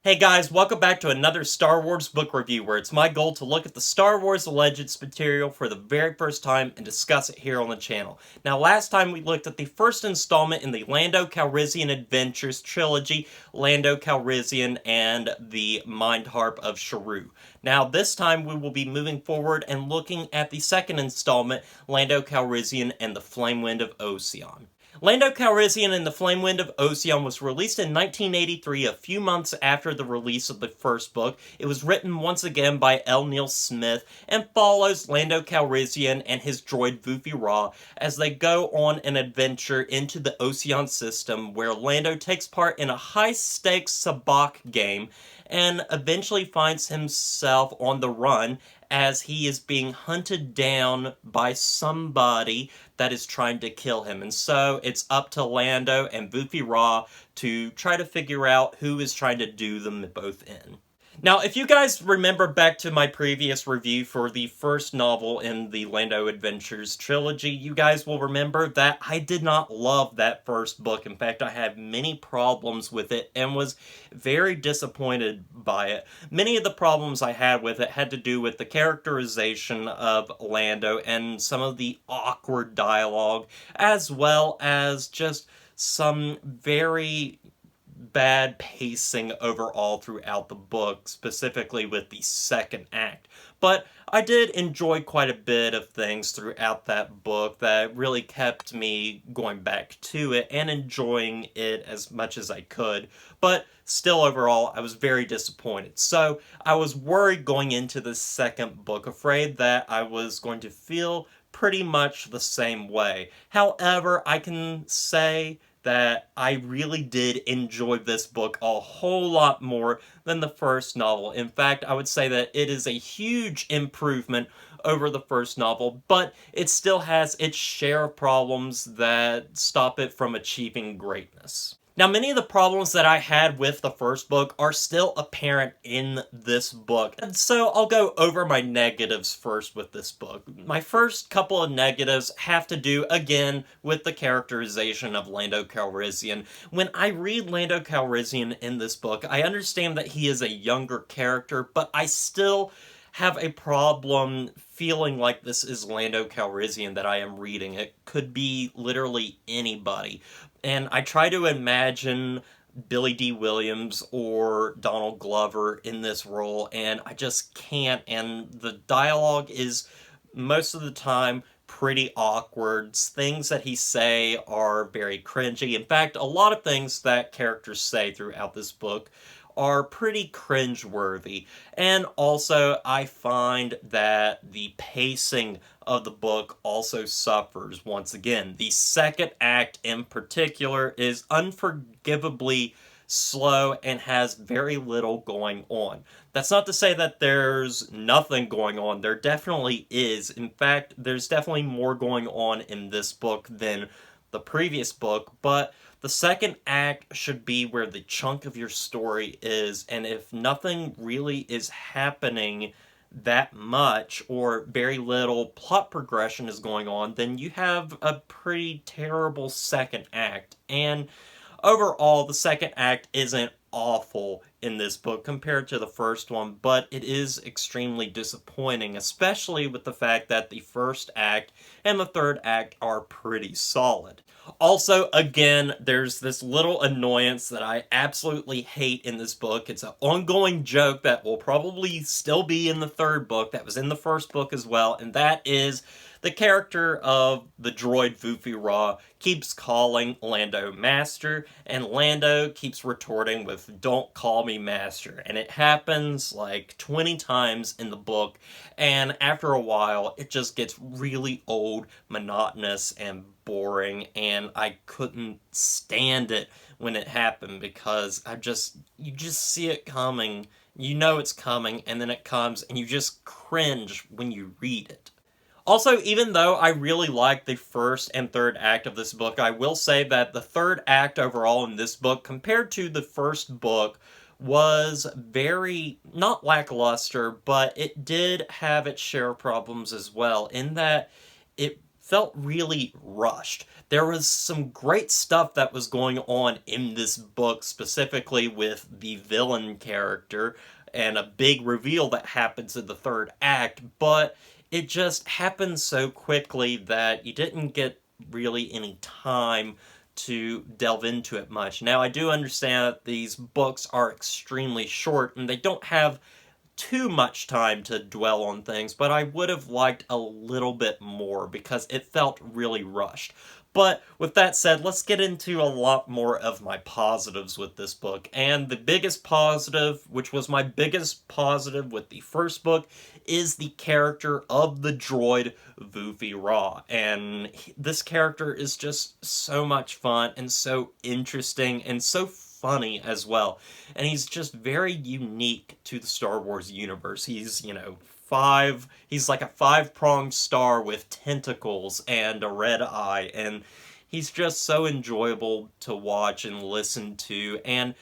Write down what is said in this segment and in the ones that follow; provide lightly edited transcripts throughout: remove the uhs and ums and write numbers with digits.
Hey guys, welcome back to another Star Wars book review where it's my goal to look at the Star Wars Legends material for the very first time and discuss it here on the channel. Now last time we looked at the first installment in the Lando Calrissian Adventures trilogy, Lando Calrissian and the Mind Harp of Sharu. Now this time we will be moving forward and looking at the second installment, Lando Calrissian and the Flamewind of Oseon. Lando Calrissian and the Flamewind of Oseon was released in 1983, a few months after the release of the first book. It was written once again by L. Neil Smith and follows Lando Calrissian and his droid Vufi Ra as they go on an adventure into the Oseon system where Lando takes part in a high-stakes sabacc game and eventually finds himself on the run as he is being hunted down by somebody that is trying to kill him. And so it's up to Lando and Vufi Ra to try to figure out who is trying to do them both in. Now, if you guys remember back to my previous review for the first novel in the Lando Adventures trilogy, you guys will remember that I did not love that first book. In fact, I had many problems with it and was very disappointed by it. Many of the problems I had with it had to do with the characterization of Lando and some of the awkward dialogue, as well as just some very bad pacing overall throughout the book, specifically with the second act. But I did enjoy quite a bit of things throughout that book that really kept me going back to it and enjoying it as much as I could. But still, overall, I was very disappointed. So I was worried going into the second book, afraid that I was going to feel pretty much the same way. However, I can say that I really did enjoy this book a whole lot more than the first novel. In fact, I would say that it is a huge improvement over the first novel, but it still has its share of problems that stop it from achieving greatness. Now, many of the problems that I had with the first book are still apparent in this book, and so I'll go over my negatives first with this book. My first couple of negatives have to do, again, with the characterization of Lando Calrissian. When I read Lando Calrissian in this book, I understand that he is a younger character, but I still have a problem feeling like this is Lando Calrissian that I am reading. It could be literally anybody. And I try to imagine Billy D. Williams or Donald Glover in this role, and I just can't. And the dialogue is, most of the time, pretty awkward. Things that he say are very cringy. In fact, a lot of things that characters say throughout this book are pretty cringeworthy. And also, I find that the pacing of the book also suffers once again. The second act in particular is unforgivably slow and has very little going on. That's not to say that there's nothing going on. There definitely is. In fact, there's definitely more going on in this book than the previous book, but the second act should be where the chunk of your story is, and if nothing really is happening that much or very little plot progression is going on, then you have a pretty terrible second act. And overall, the second act isn't awful in this book compared to the first one, but it is extremely disappointing, especially with the fact that the first act and the third act are pretty solid. Also, again, there's this little annoyance that I absolutely hate in this book. It's an ongoing joke that will probably still be in the third book, that was in the first book as well, and that is the character of the droid Vufi Ra keeps calling Lando Master, and Lando keeps retorting with, "Don't call me Master." And it happens like 20 times in the book, and after a while, it just gets really old, monotonous, and boring, and I couldn't stand it when it happened because you just see it coming, you know it's coming, and then it comes, and you just cringe when you read it. Also, even though I really like the first and third act of this book, I will say that the third act overall in this book, compared to the first book, was very, not lackluster, but it did have its share of problems as well, in that it felt really rushed. There was some great stuff that was going on in this book, specifically with the villain character, and a big reveal that happens in the third act, but it just happened so quickly that you didn't get really any time to delve into it much. Now, I do understand that these books are extremely short and they don't have too much time to dwell on things, but I would have liked a little bit more because it felt really rushed. But with that said, let's get into a lot more of my positives with this book. And the biggest positive, which was my biggest positive with the first book, is the character of the droid Vufi Ra. And this character is just so much fun and so interesting and so funny as well. And he's just very unique to the Star Wars universe. He's, he's like a five-pronged star with tentacles and a red eye, and he's just so enjoyable to watch and listen to. And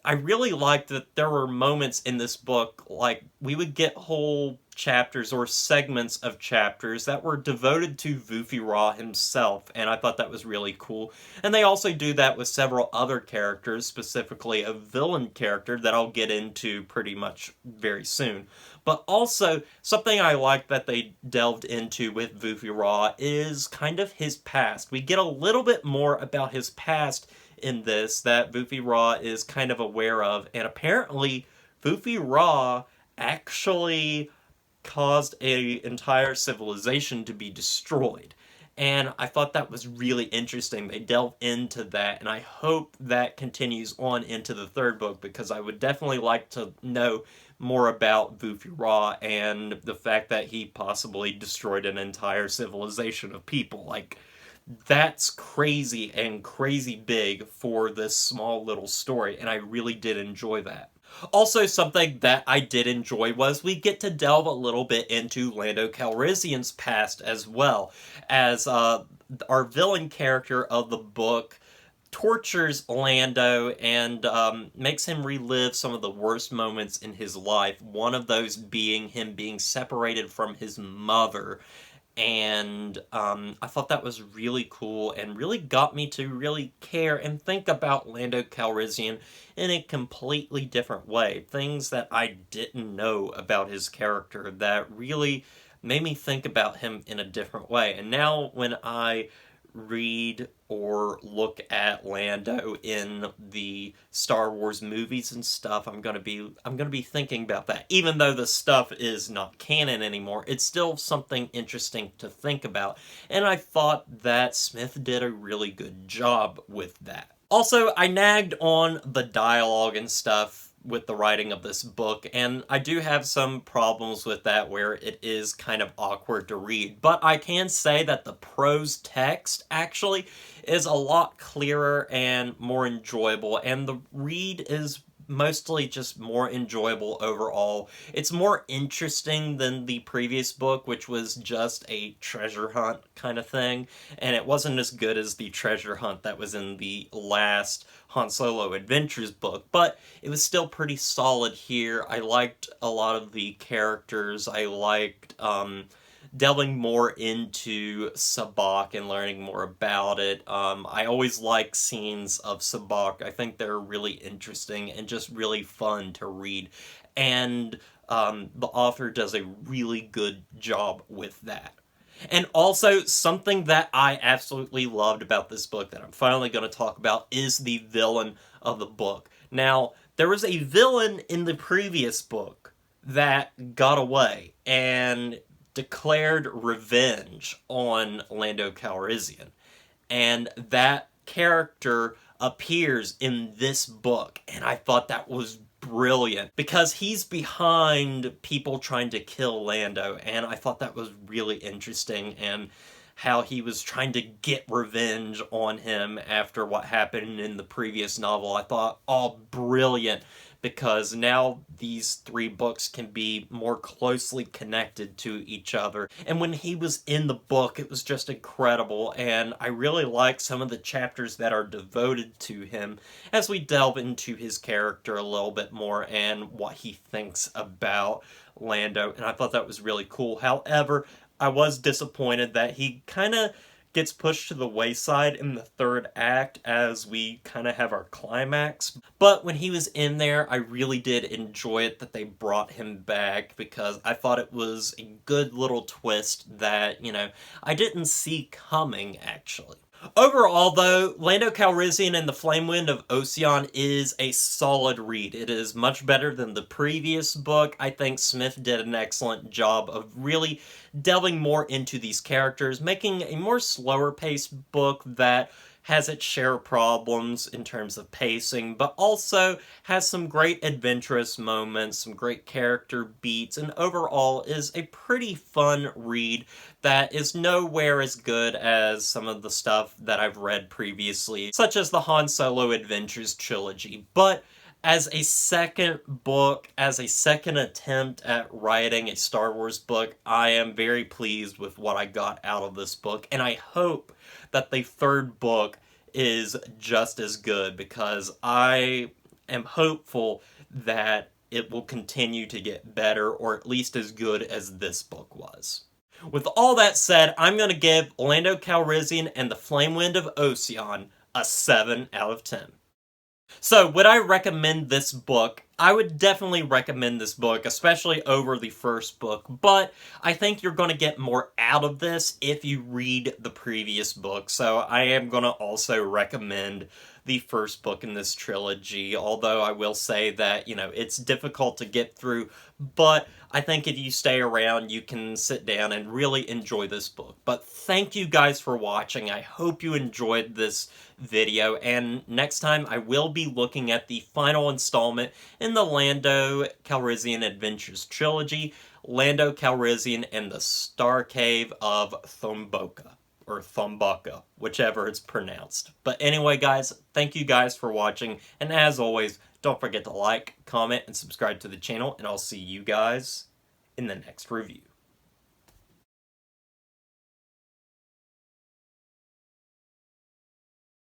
I really liked that there were moments in this book, like we would get whole chapters or segments of chapters that were devoted to Vufi Ra himself, and I thought that was really cool. And they also do that with several other characters, specifically a villain character that I'll get into pretty much very soon. But also, something I like that they delved into with Vufi Ra is kind of his past. We get a little bit more about his past in this that Vufi Ra is kind of aware of, and apparently Vufi Ra actually caused an entire civilization to be destroyed. And I thought that was really interesting. They delve into that, and I hope that continues on into the third book, because I would definitely like to know more about Vufi Ra and the fact that he possibly destroyed an entire civilization of people. Like, that's crazy and crazy big for this small little story, and I really did enjoy that. Also, something that I did enjoy was we get to delve a little bit into Lando Calrissian's past as well, as our villain character of the book tortures Lando and makes him relive some of the worst moments in his life, one of those being him being separated from his mother. And I thought that was really cool and really got me to really care and think about Lando Calrissian in a completely different way. Things that I didn't know about his character that really made me think about him in a different way. And now when I read or look at Lando in the Star Wars movies and stuff, I'm gonna be thinking about that. Even though the stuff is not canon anymore, it's still something interesting to think about. And I thought that Smith did a really good job with that. Also, I nagged on the dialogue and stuff with the writing of this book, and I do have some problems with that where it is kind of awkward to read, but I can say that the prose text actually is a lot clearer and more enjoyable, and the read is mostly just more enjoyable overall. It's more interesting than the previous book, which was just a treasure hunt kind of thing, and it wasn't as good as the treasure hunt that was in the last Han Solo Adventures book, but it was still pretty solid here. I liked a lot of the characters. I liked delving more into Sabacc and learning more about it. I always like scenes of Sabacc. I think they're really interesting and just really fun to read. And the author does a really good job with that. And also, something that I absolutely loved about this book that I'm finally going to talk about is the villain of the book. Now, there was a villain in the previous book that got away and declared revenge on Lando Calrissian. And that character appears in this book, and I thought that was brilliant because he's behind people trying to kill Lando, and I thought that was really interesting, and how he was trying to get revenge on him after what happened in the previous novel. I thought, oh, brilliant, because now these three books can be more closely connected to each other. And when he was in the book, it was just incredible, and I really like some of the chapters that are devoted to him as we delve into his character a little bit more and what he thinks about Lando, and I thought that was really cool. However, I was disappointed that he kind of gets pushed to the wayside in the third act as we kind of have our climax. But when he was in there, I really did enjoy it that they brought him back because I thought it was a good little twist that, I didn't see coming, actually. Overall, though, Lando Calrissian and the Flamewind of Oseon is a solid read. It is much better than the previous book. I think Smith did an excellent job of really delving more into these characters, making a more slower-paced book that has its share of problems in terms of pacing, but also has some great adventurous moments, some great character beats, and overall is a pretty fun read that is nowhere as good as some of the stuff that I've read previously, such as the Han Solo Adventures trilogy. But as a second book, as a second attempt at writing a Star Wars book, I am very pleased with what I got out of this book, and I hope that the third book is just as good because I am hopeful that it will continue to get better or at least as good as this book was. With all that said, I'm going to give Lando Calrissian and the Flamewind of Oseon a 7 out of 10. So, would I recommend this book? I would definitely recommend this book, especially over the first book, but I think you're going to get more out of this if you read the previous book, so I am going to also recommend the first book in this trilogy, although I will say that, it's difficult to get through, but I think if you stay around, you can sit down and really enjoy this book. But thank you guys for watching. I hope you enjoyed this video, and next time I will be looking at the final installment in the Lando Calrissian Adventures trilogy, Lando Calrissian and the Star Cave of Thomboka. Or Thomboka, whichever it's pronounced. But anyway, guys, thank you guys for watching, and as always, don't forget to like, comment, and subscribe to the channel, and I'll see you guys in the next review.